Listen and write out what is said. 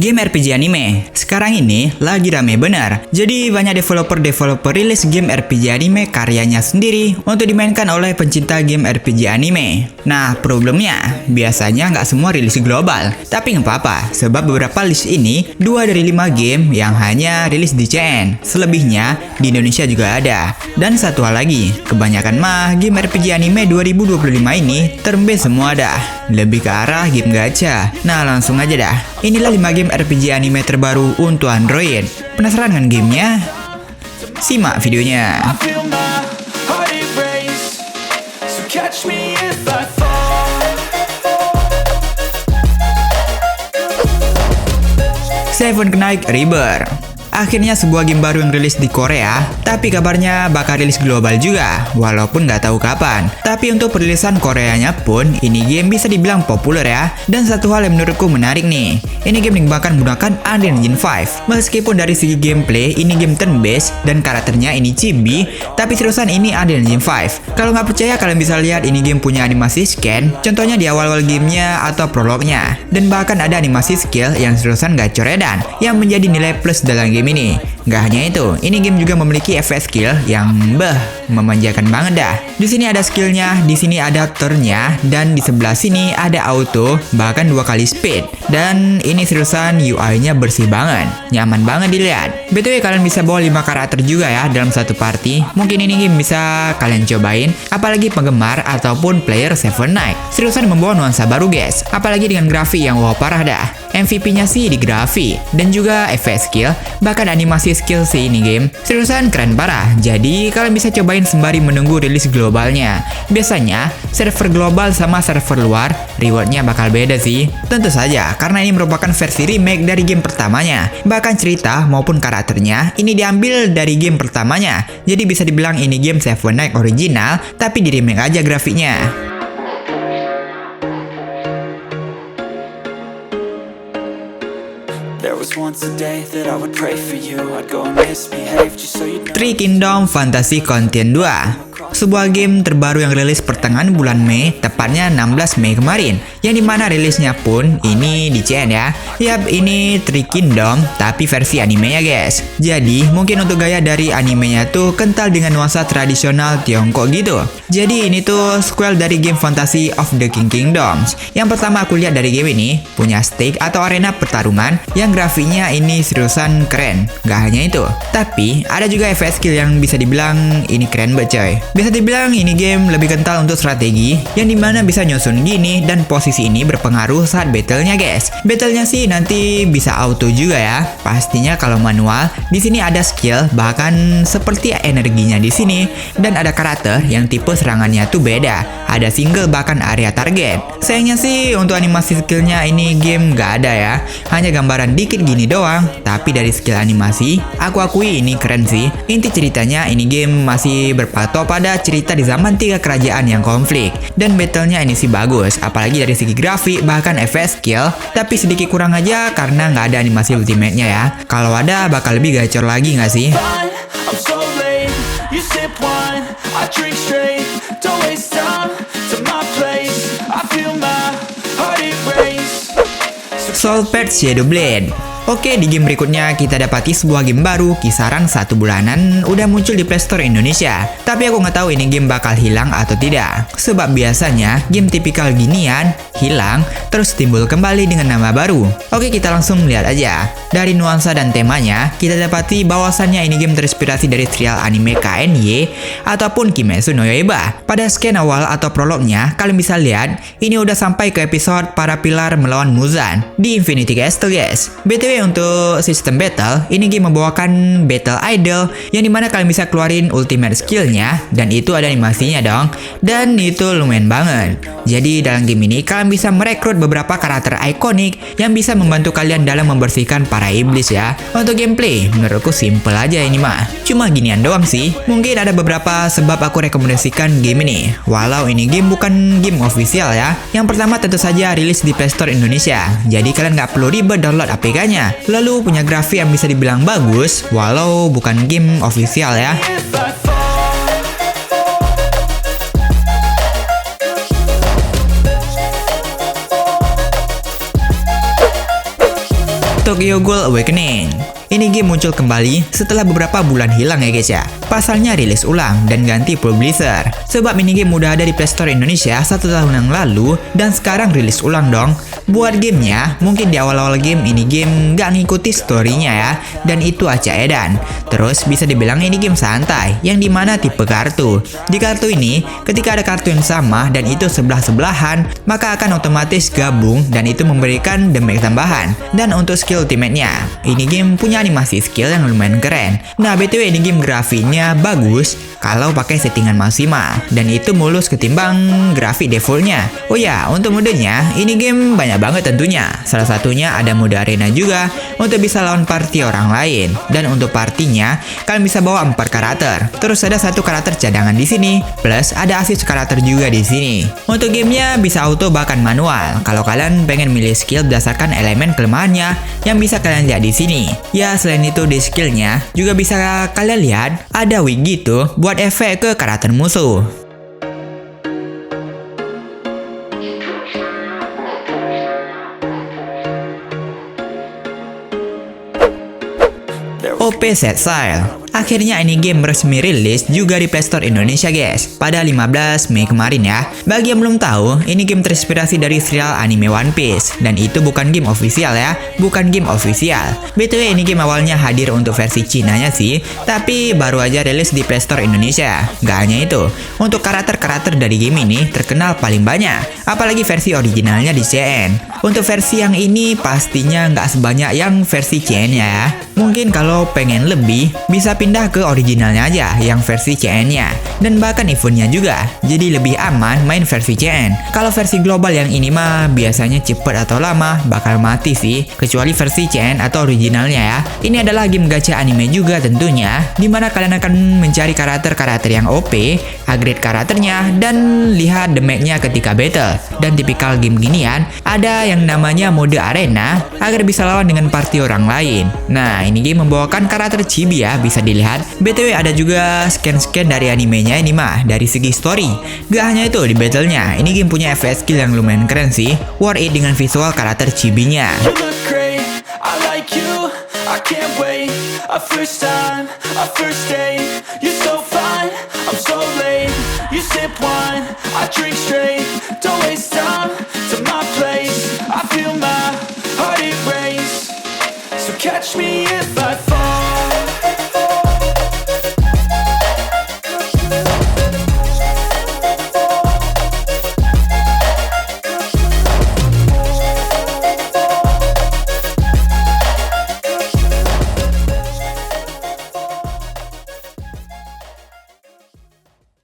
Game RPG anime sekarang ini lagi rame benar. Jadi banyak developer rilis game RPG anime karyanya sendiri untuk dimainkan oleh pencinta game RPG anime. Nah, problemnya biasanya nggak semua rilis global. Tapi nggak apa-apa, sebab beberapa list ini 2 dari 5 game yang hanya rilis di CN. Selebihnya di Indonesia juga ada. Dan satu hal lagi, kebanyakan mah game RPG anime 2025 ini term based semua dah. Lebih ke arah game gacha. Nah, langsung aja dah. Inilah 5 game RPG anime terbaru untuk Android. Penasaran dengan gamenya? Simak videonya. Seven Knights Rebirth. Akhirnya sebuah game baru yang rilis di Korea, tapi kabarnya bakal rilis global juga, walaupun nggak tahu kapan. Tapi untuk perilisan Koreanya pun, ini game bisa dibilang populer ya. Dan satu hal yang menurutku menarik nih, ini game dikembangkan menggunakan Unreal Engine 5. Meskipun dari segi gameplay, ini game turn based dan karakternya ini chibi, tapi terusan ini Unreal Engine 5. Kalau nggak percaya, kalian bisa lihat ini game punya animasi scan, contohnya di awal-awal gamenya atau prolognya. Dan bahkan ada animasi skill yang terusan gak coredan, yang menjadi nilai plus dalam game ini. Gak hanya itu, ini game juga memiliki efek skill yang memanjakan banget dah. Di sini ada skillnya, di sini ada turnnya, dan di sebelah sini ada auto, bahkan 2 kali speed. Dan ini seriusan UI-nya bersih banget, nyaman banget dilihat. BTW kalian bisa bawa 5 karakter juga ya dalam satu party. Mungkin ini game bisa kalian cobain, apalagi penggemar ataupun player Seven Knights. Seriusan membawa nuansa baru guys, apalagi dengan grafik yang wow parah dah. MVP-nya sih di grafik dan juga efek skill, bahkan animasi skill sih ini game. Seriusan keren parah. Jadi kalian bisa cobain sembari menunggu rilis globalnya. Biasanya server global sama server luar rewardnya bakal beda sih. Tentu saja karena ini merupakan versi remake dari game pertamanya. Bahkan cerita maupun karakternya ini diambil dari game pertamanya. Jadi bisa dibilang ini game Seven Knights original tapi di remake aja grafiknya. Three Kingdoms Fantasy Content 2, sebuah game terbaru yang rilis pertengahan bulan Mei, tepatnya 16 Mei kemarin, yang dimana rilisnya pun ini di CN ya. Yap, ini Three Kingdoms tapi versi animenya guys. Jadi mungkin untuk gaya dari animenya tuh kental dengan nuansa tradisional Tiongkok gitu. Jadi ini tuh sequel dari game Fantasy of the Kingdoms. Yang pertama aku lihat dari game ini punya stake atau arena pertarungan yang grafiknya ini seriusan keren. Gak hanya itu, tapi ada juga efek skill yang bisa dibilang ini keren banget coy. Bisa dibilang ini game lebih kental untuk strategi, yang dimana bisa nyusun gini dan posisi ini berpengaruh saat battlenya guys. Battlenya sih nanti bisa auto juga ya. Pastinya kalau manual, di sini ada skill bahkan seperti energinya di sini, dan ada karakter yang tipe serangannya tuh beda. Ada single bahkan area target. Sayangnya sih untuk animasi skillnya ini game gak ada ya. Hanya gambaran dikit gini doang. Tapi dari skill animasi, aku akui ini keren sih. Inti ceritanya ini game masih berpatok pada cerita di zaman 3 kerajaan yang konflik. Dan battlenya ini sih bagus, apalagi dari segi grafik bahkan efek skill. Tapi sedikit kurang aja karena nggak ada animasi ultimate-nya ya. Kalau ada bakal lebih gacor lagi nggak sih? Soulpad Shadow Blade. Oke, di game berikutnya kita dapati sebuah game baru kisaran 1 bulanan udah muncul di Play Store Indonesia. Tapi aku nggak tahu ini game bakal hilang atau tidak. Sebab biasanya game tipikal ginian hilang terus timbul kembali dengan nama baru. Oke, kita langsung lihat aja. Dari nuansa dan temanya, kita dapati bahwasannya ini game terinspirasi dari serial anime KNY ataupun Kimetsu no Yaiba. Pada scan awal atau prolognya, kalian bisa lihat ini udah sampai ke episode para pilar melawan Muzan di Infinity Castle guys. BTW untuk sistem battle, ini game membawakan battle idol yang dimana kalian bisa keluarin ultimate skillnya dan itu ada animasinya dong, dan itu lumayan banget. Jadi dalam game ini kalian bisa merekrut beberapa karakter ikonik yang bisa membantu kalian dalam membersihkan para iblis ya. Untuk gameplay, menurutku simple aja ini mah. Cuma ginian doang sih. Mungkin ada beberapa sebab aku rekomendasikan game ini, walau ini game bukan game official ya. Yang pertama tentu saja rilis di Play Store Indonesia, jadi kalian nggak perlu ribet download APK-nya. Lalu punya grafik yang bisa dibilang bagus, walau bukan game official ya. Tokyo Ghoul Awakening. Ini game muncul kembali setelah beberapa bulan hilang ya guys ya. Pasalnya rilis ulang dan ganti publisher. Sebab ini game udah ada di Play Store Indonesia 1 tahun yang lalu dan sekarang rilis ulang dong. Buat gamenya, mungkin di awal-awal game ini game nggak ngikuti story-nya ya, dan itu aja edan. Terus bisa dibilang ini game santai, yang dimana tipe kartu. Di kartu ini, ketika ada kartu yang sama dan itu sebelah-sebelahan, maka akan otomatis gabung dan itu memberikan damage tambahan. Dan untuk skill ultimate-nya, ini game punya animasi skill yang lumayan keren. Nah, BTW ini game grafiknya bagus kalau pakai settingan maksimal, dan itu mulus ketimbang grafik defaultnya. Oh ya, untuk modenya, ini game banyak banget tentunya. Salah satunya ada mode arena juga untuk bisa lawan party orang lain. Dan untuk partinya, kalian bisa bawa 4 karakter. Terus ada 1 karakter cadangan di sini, plus ada assist karakter juga di sini. Untuk gamenya bisa auto bahkan manual. Kalau kalian pengen milih skill berdasarkan elemen kelemahannya yang bisa kalian lihat di sini. Ya, selain itu di skillnya juga bisa kalian lihat ada wig gitu buat efek ke karakter musuh. OP Set Sail. Akhirnya ini game resmi rilis juga di Play Store Indonesia guys, pada 15 Mei kemarin ya. Bagi yang belum tahu, ini game terinspirasi dari serial anime One Piece, dan itu bukan game official ya, bukan game official. BTW ini game awalnya hadir untuk versi Cina-nya sih, tapi baru aja rilis di Play Store Indonesia. Gak hanya itu, untuk karakter-karakter dari game ini terkenal paling banyak, apalagi versi originalnya di CN. Untuk versi yang ini pastinya nggak sebanyak yang versi CN ya. Mungkin kalau pengen lebih, bisa pindah ke originalnya aja yang versi CN-nya. Dan bahkan eventnya juga, jadi lebih aman main versi CN. Kalau versi global yang ini mah biasanya cepet atau lama bakal mati sih, kecuali versi CN atau originalnya ya. Ini adalah game gacha anime juga tentunya, dimana kalian akan mencari karakter-karakter yang OP, upgrade karakternya, dan lihat damage-nya ketika battle. Dan tipikal game ginian, ada yang namanya mode arena agar bisa lawan dengan party orang lain. Nah, ini game membawakan karakter chibi ya, bisa dilihat. BTW ada juga scan-scan dari animenya ini mah, dari segi story. Gak hanya itu, di battle-nya, ini game punya FPS skill yang lumayan keren sih. Worth it dengan visual karakter chibinya. I can't wait, a first time, a first date. You're so fine, I'm so late. You sip wine, I drink straight. Don't waste time to my place. I feel my heart erase. So catch me if I fall.